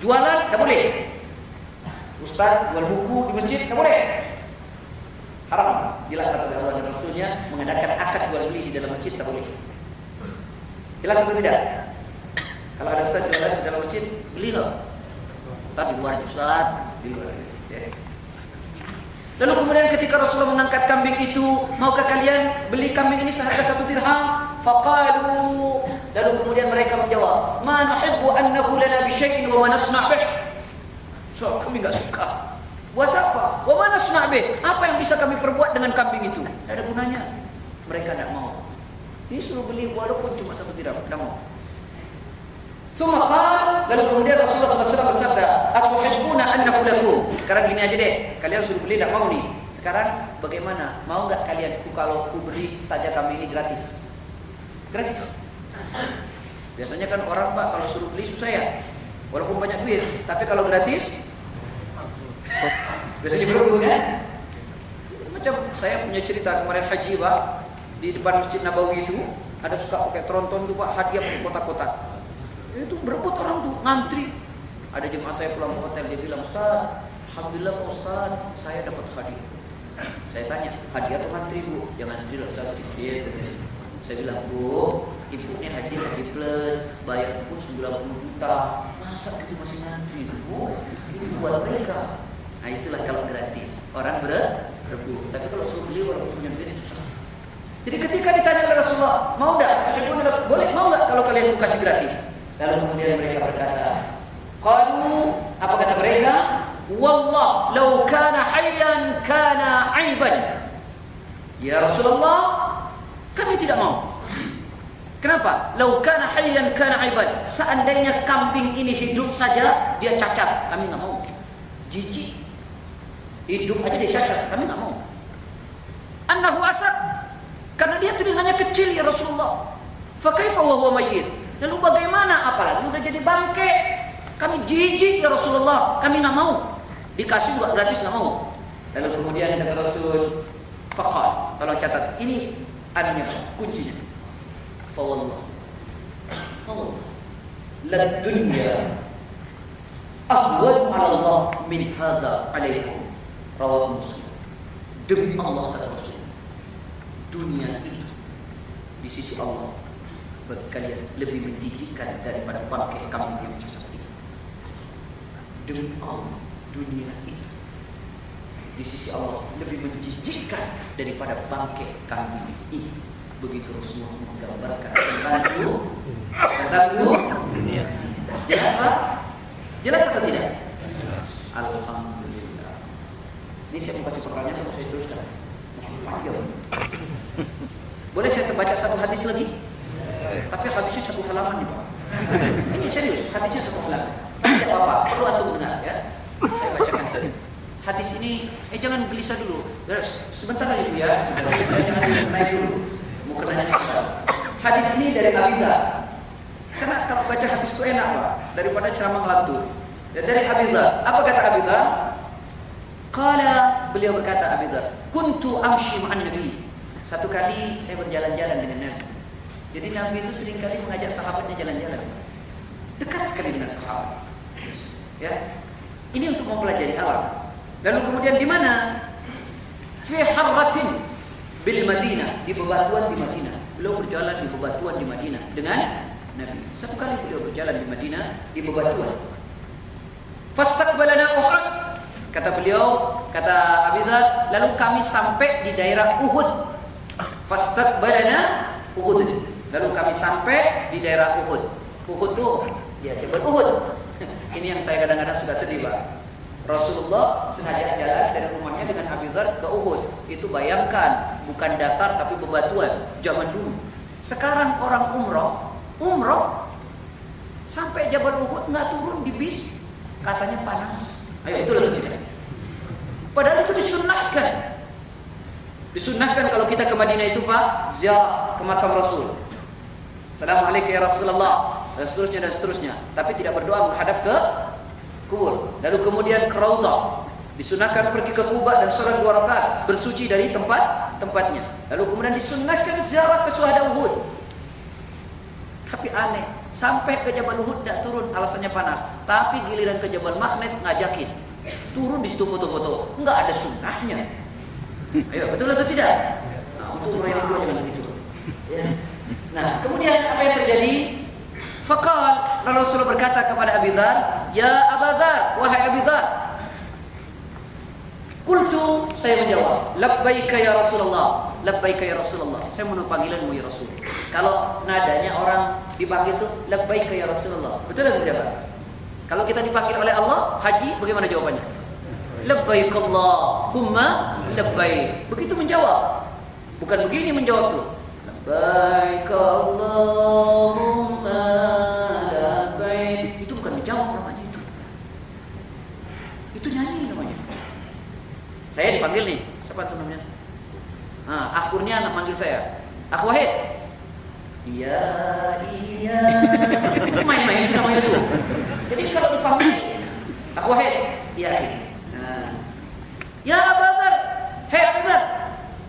D: jualan tidak boleh. Ustaz jual buku di masjid tidak boleh. Haram. Dilarang oleh Allah dan Rasulnya mengadakan akad jual beli di dalam masjid, tidak boleh. Jelas atau tidak? Kalau ada ustaz jualan di dalam masjid, beli loh. Tapi di luar ustaz, di luar. Ya. Lalu kemudian ketika Rasulullah mengangkat kambing itu, maukah kalian beli kambing ini seharga 1 dirham? Faqalu, lalu kemudian mereka menjawab, ma nuhibbu annahu lana bi syai'in wa ma nasna' bih. So, kami enggak suka. Buat apa? Wa ma nasna' bih. Apa yang bisa kami perbuat dengan kambing itu? Tidak ada gunanya. Mereka tidak mau. Ini suruh beli walaupun cuma 1 dirham, tidak mau. Summa qala, lalu kemudian Rasulullah SAW bersabda, atuhibbuna annahu lakum. Sekarang gini aja deh, kalian suruh beli tidak mau nih. Sekarang bagaimana? Mau enggak kalian kalau ku beri saja kambing ini gratis? Gratis. Biasanya kan orang Pak kalau suruh beli susah ya. Walaupun banyak duit, tapi kalau gratis biasanya berebut kan? Macam saya punya cerita kemarin haji Pak, di depan Masjid Nabawi itu ada suka pakai tronton tuh Pak, hadiah pakai kotak-kotak. Itu berebut orang tuh, ngantri. Ada jemaah saya pulang ke hotel, dia bilang, Ustaz, alhamdulillah Pak Ustaz, saya dapat hadiah. Saya tanya, hadiah atau ngantri Bu? Ya ngantri lah, Ustaz sedikit. Saya bilang, Bu, ibu ini haji plus, bayar pun 90 juta. Masa itu masih ngantri Bu? Itu buat mereka. Nah itulah kalau gratis, orang berebut. Tapi kalau suruh beli, walaupun punya duit susah. Jadi ketika ditanya oleh Rasulullah, mau enggak? Boleh, mau enggak kalau kalian ku kasih gratis? Lalu kemudian mereka berkata, qalu, apa kata mereka? Wallah, law kana hayyan kana aiban. Ya Rasulullah, Kami tidak mau. Kenapa? Lau kana hayyan kana aiban. Seandainya kambing ini hidup saja dia cacat, kami nggak mau. Jijik. Hidup aja dia cacat, kami nggak mau. Annahu asad. Karena dia telinganya kecil ya Rasulullah. Fa kaifa wa huwa mayyit? Lalu bagaimana apalagi udah jadi bangke? Kami jijik ya Rasulullah, kami nggak mau. Dikasih juga gratis nggak mau. Lalu kemudian kata Rasul, faqal, tolong catat, ini anunya kuncinya. Fa wallah. La dunya ahwan 'ala Allah min hadza 'alaikum. Rawahu Muslim. Demi Allah kata Rasul, dunia itu di sisi Allah bagi kalian lebih menjijikkan daripada bangkai kambing yang cacat itu. Demi Allah, dunia itu di sisi Allah lebih menjijikkan daripada bangkai kambing ini. Begitu Rasulullah menggambarkan tentang dunia. Jelas Pak? Jelas atau tidak? Alhamdulillah. Ini saya mau kasih pertanyaan atau saya teruskan? Boleh saya terbaca satu hadis lagi? Tapi hadisnya satu halaman nih Pak. Ini serius, hadisnya satu halaman. Tidak apa-apa, perlu antum dengar ya. Saya bacakan saja. Hadis ini, jangan gelisah dulu. Sebentar aja dulu ya, jangan naik dulu. Mau kenanya sebentar. Hadis ini dari Abi Dzar. Karena kalau baca hadis itu enak Pak, daripada ceramah ngelantur. Ya, dari Abi Dzar. Apa kata Abi Dzar? Qala, beliau berkata Abi Dzar, kuntu amshi ma'an Nabi. Satu kali saya berjalan-jalan dengan Nabi. Jadi Nabi itu seringkali mengajak sahabatnya jalan-jalan. Dekat sekali dengan sahabat. Ya. Ini untuk mempelajari alam. Lalu kemudian di mana? Fi harratin bil Madinah, di bebatuan di Madinah. Beliau berjalan di bebatuan di Madinah dengan Nabi. Satu kali beliau berjalan di Madinah di bebatuan. Fastaqbalana Uhud. Kata beliau, kata Abi Dzar, lalu kami sampai di daerah Uhud. Fastaqbalana Uhud. Lalu kami sampai di daerah Uhud. Uhud itu ya Jabal Uhud. Ini yang saya kadang-kadang sudah sedih Pak. Rasulullah sengaja jalan dari rumahnya dengan Abi Dzar ke Uhud. Itu bayangkan, bukan datar tapi bebatuan zaman dulu. Sekarang orang umroh sampai Jabal Uhud nggak turun di bis, katanya panas. Ayo itu atau tidak? Padahal itu disunnahkan. Disunnahkan kalau kita ke Madinah itu Pak, ziarah ke makam Rasul. Assalamualaikum ya Rasulullah, dan seterusnya dan seterusnya. Tapi tidak berdoa menghadap ke kubur. Lalu kemudian ke Raudhah. Disunnahkan pergi ke Quba dan sholat 2 rakaat, bersuci dari tempatnya. Lalu kemudian disunnahkan ziarah ke syuhada Uhud. Tapi aneh, sampai ke Jabal Uhud tidak turun, alasannya panas. Tapi giliran ke Jabal Magnet ngajakin. Turun di situ foto-foto, enggak ada sunnahnya. Ayo, betul atau tidak? Nah, untuk umrah yang kedua jangan begitu. Ya. Nah, kemudian apa yang terjadi? Faqal, lalu Rasulullah berkata kepada Abi Dzar, "Ya Aba Dzar, wahai Abi Dzar." Qultu, saya menjawab, "Labbaika ya Rasulullah." Labbaika ya Rasulullah. Saya menurut panggilanmu ya Rasul. Kalau nadanya orang dipanggil itu labbaika ya Rasulullah. Betul atau tidak? Kalau kita dipanggil oleh Allah haji, bagaimana jawabannya? Labbaik Allahumma labbaik. Begitu menjawab. Bukan begini menjawab tuh. Labbaik Allahumma labbaik. Itu bukan menjawab namanya itu. Itu nyanyi namanya. Saya dipanggil nih. Siapa tuh namanya? Nah, akhirnya nggak manggil saya. Akh Wahid. Iya. Main-main itu namanya tuh. Jadi kalau dipanggil, Akh Wahid, iya. Nah. Ya Aba Dzar, hei Aba Dzar.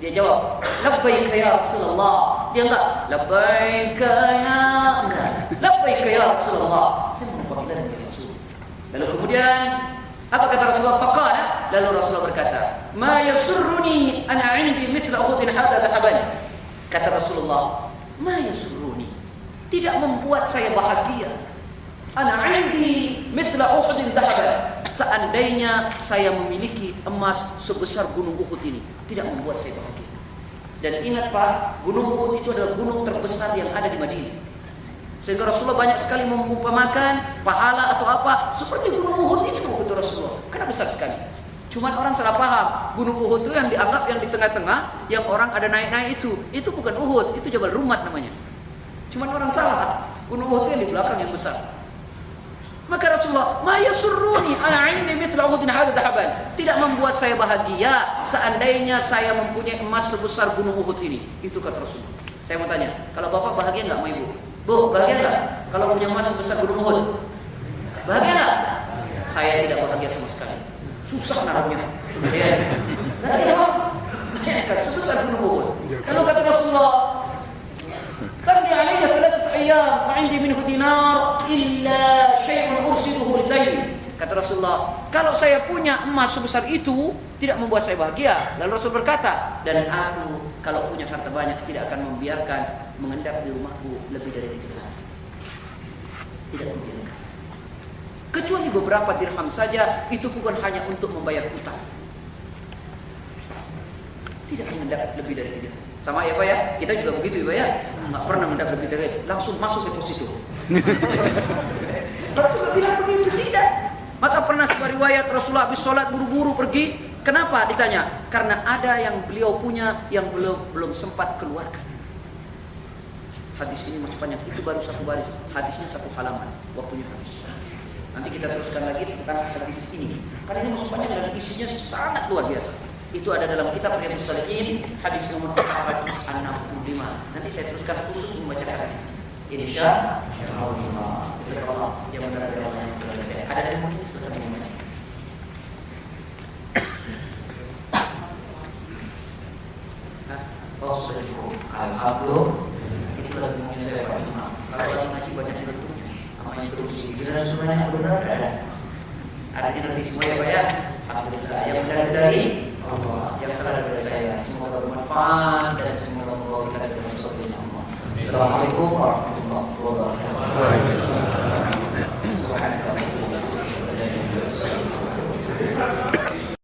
D: Dia jawab, labbaika ya Rasulullah. Dia enggak, labbaika ya, enggak. Labbaika ya Rasulullah. Saya mau panggilan ya Rasul. Lalu kemudian apa kata Rasulullah? Faqala, lalu Rasulullah berkata, "Ma yasurruni ana 'indi mithla Uhudin hadha dhahaban." Kata Rasulullah, "Ma yasurruni." Tidak membuat saya bahagia. Ana 'indi mithla Uhudin dhahaban. Seandainya saya memiliki emas sebesar gunung Uhud ini, tidak membuat saya bahagia. Dan ingat Pak, gunung Uhud itu adalah gunung terbesar yang ada di Madinah. Sehingga Rasulullah banyak sekali mengumpamakan pahala atau apa seperti gunung Uhud itu, kata Rasulullah. Karena besar sekali. Cuman orang salah paham. Gunung Uhud itu yang dianggap yang di tengah-tengah, yang orang ada naik-naik itu bukan Uhud, itu Jabal Rumat namanya. Cuman orang salah. Gunung Uhud itu yang di belakang yang besar. Maka Rasulullah, "Ma yasurruni ana 'indi mithla Uhudin hadha dhahaban." Tidak membuat saya bahagia seandainya saya mempunyai emas sebesar Gunung Uhud ini. Itu kata Rasulullah. Saya mau tanya, kalau Bapak bahagia enggak sama Ibu? Bu, bahagia enggak kalau punya emas sebesar Gunung Uhud? Bahagia enggak? Saya tidak bahagia sama sekali. Susah narangnya. Ya. Nah, itu sebesar Gunung Uhud. Lalu kata Rasulullah, "Qaddi alayya thalathatu ayyam wa 'indi minhu dinar illa syai'un ursiluhu lidayy." Kata Rasulullah, kalau saya punya emas sebesar itu tidak membuat saya bahagia. Lalu Rasul berkata, dan aku kalau punya harta banyak tidak akan membiarkan mengendap di rumahku lebih dari 3 hari. Tidak membiarkan. Kecuali beberapa dirham saja, itu bukan hanya untuk membayar utang. Tidak mengendap lebih dari 3 hari. Sama ya Pak ya, kita juga begitu ya Pak ya, nggak pernah mengendap lebih dari langsung masuk deposito. Rasulullah bilang begitu, tidak. Maka pernah sebuah riwayat Rasulullah habis sholat buru-buru pergi. Kenapa? Ditanya. Karena ada yang beliau punya yang belum sempat keluarkan. Hadis ini masih panjang. Itu baru 1 baris. Hadisnya 1 halaman. Waktunya habis. Nanti kita teruskan lagi tentang hadis ini. Karena ini masih panjang dan isinya sangat luar biasa. Itu ada dalam kitab Riyadhus Shalihin, hadis nomor 465. Nanti saya teruskan khusus membaca hadis ini. Insya Allah. Jazakallah. Yang benar dari Allah yang segala saya. Ada yang mungkin sebentar ini banyak. Oh sudah cukup. Alhamdulillah. Itu lagi mungkin saya Pak Cuma. Kalau lagi ngaji banyak itu tuh. Namanya interupsi. Bila sebenarnya benar ada. Artinya nanti semua ya Pak ya. Alhamdulillah. Yang benar itu dari Allah, yang salah dari saya. Semoga bermanfaat dan semoga membawa kita ke dalam surga Allah. Assalamualaikum warahmatullahi wabarakatuh.